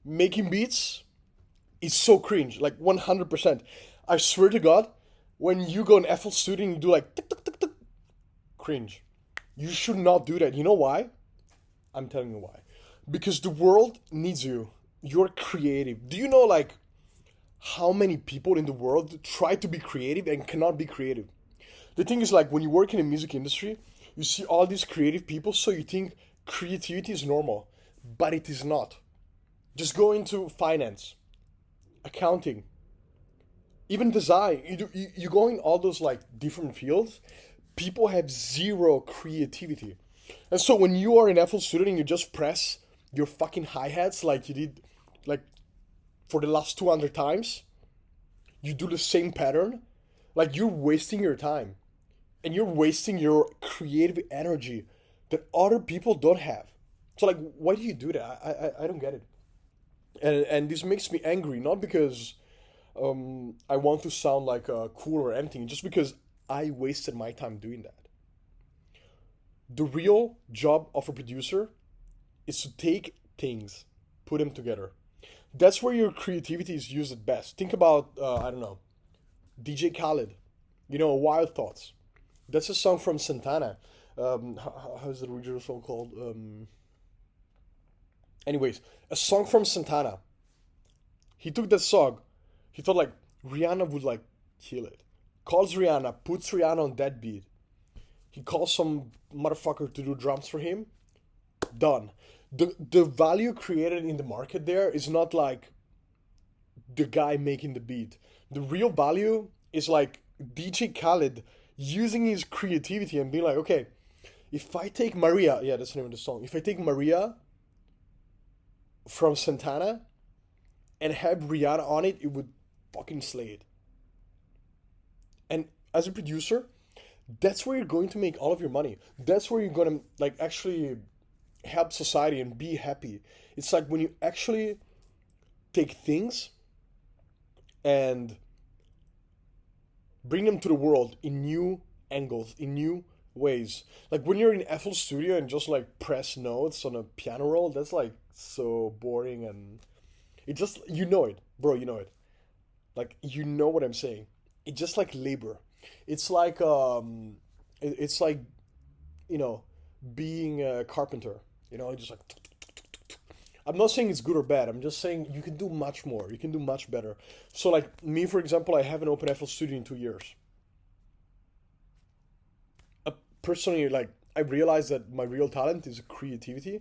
Making beats is so cringe, like 100%. I swear to God, when you go in FL Studio and you do like tuk, tuk, tuk, tuk, cringe. You should not do that. You know why? I'm telling you why. Because the world needs you. You're creative. Do you know like how many people in the world try to be creative and cannot be creative? The thing is like when you work in the music industry, you see all these creative people, so you think creativity is normal, but it is not. Just go into finance, accounting, even design. You go in all those like different fields. People have zero creativity, and so when you are in FL Studio and you just press your fucking hi hats like you did, like for the last 200 times, you do the same pattern, like you're wasting your time and you're wasting your creative energy that other people don't have. So like, why do you do that? I don't get it. And this makes me angry, not because I want to sound like cool or anything, just because I wasted my time doing that. The real job of a producer is to take things, put them together. That's where your creativity is used at best. Think about, I don't know, DJ Khaled, Wild Thoughts. That's a song from Santana. How's the original song called? Anyways, a song from Santana. He took that song. He thought like Rihanna would like kill it. Calls Rihanna, puts Rihanna on that beat. He calls some motherfucker to do drums for him. Done. The value created in the market there is not like the guy making the beat. The real value is like DJ Khaled using his creativity and being like, okay, if I take Maria, yeah, that's the name of the song. If I take Maria from Santana and have Rihanna on it, it would fucking slay it. And as a producer, that's where you're going to make all of your money. That's where you're going to like actually help society and be happy. It's like when you actually take things and bring them to the world in new angles, in new ways. Like when you're in FL Studio and just like press notes on a piano roll, that's like so boring and it just it, bro, you know it. Like you know what I'm saying. It's just like labor. It's like it's like you know being a carpenter. Just like I'm not saying it's good or bad. I'm just saying you can do much more. You can do much better. So like me, for example, I haven't opened FL Studio in 2 years. Personally, like I realized that my real talent is creativity,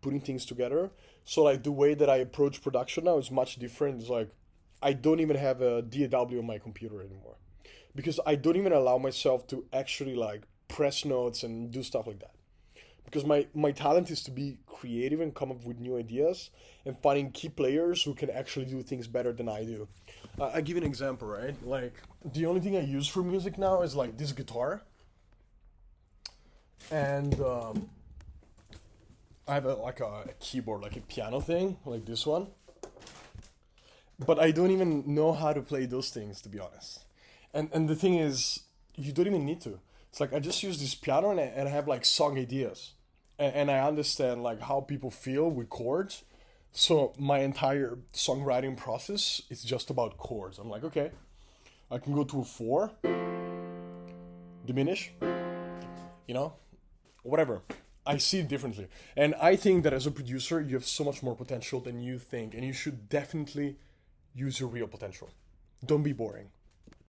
putting things together. So like the way that I approach production now is much different. It's like I don't even have a DAW on my computer anymore because I don't even allow myself to actually like press notes and do stuff like that. Because my talent is to be creative and come up with new ideas and finding key players who can actually do things better than I do. I give you an example, right? Like the only thing I use for music now is like this guitar, and I have like a keyboard, like a piano thing, like this one. But I don't even know how to play those things, to be honest. And the thing is, you don't even need to. It's like I just use this piano and I have like song ideas, and I understand like how people feel with chords. So my entire songwriting process is just about chords. I'm like, okay, I can go to a four, diminish, you know, whatever. I see it differently, and I think that as a producer, you have so much more potential than you think, and you should definitely use your real potential. Don't be boring.